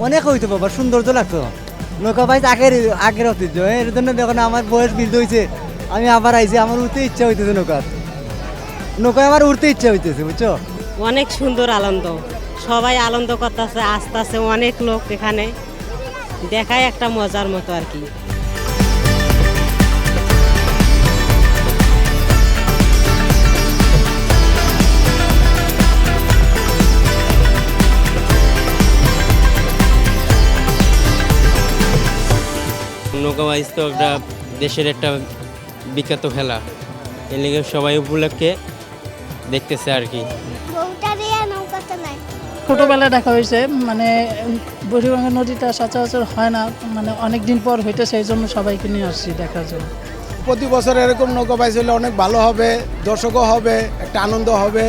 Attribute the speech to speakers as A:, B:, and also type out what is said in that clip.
A: অনেক হইতো বাবা, সৌন্দর্য লাগতো। নৌকা বাইচ আগের ঐতিহ্য, এর জন্য দেখো না আমার বয়স বৃদ্ধ হয়েছে, আমি আবার আইছি, আমার উঠতে ইচ্ছা হইতেছে নৌকায় আমার উঠতে ইচ্ছা হইতেছে, বুঝছো।
B: অনেক সুন্দর আনন্দ, সবাই আনন্দ করতেছে, আসতেছে অনেক লোক এখানে, দেখায় একটা মজার মতো আর কি।
C: নৌকা বাইচ তো একটা দেশের একটা বিখ্যাত খেলা, এর লিগে সবাই উপলক্ষে দেখতেছে আর কি।
D: ছোটোবেলায় দেখা হয়েছে, মানে বুড়িগঙ্গা নদীটা সচরাচর হয় না, মানে অনেক দিন পর হইতেছে, এই জন্য সবাইকে নিয়ে আসছি দেখার জন্য।
E: প্রতি বছর এরকম নৌকা বাইচ হলে অনেক ভালো হবে, দর্শকও হবে, একটা আনন্দ হবে।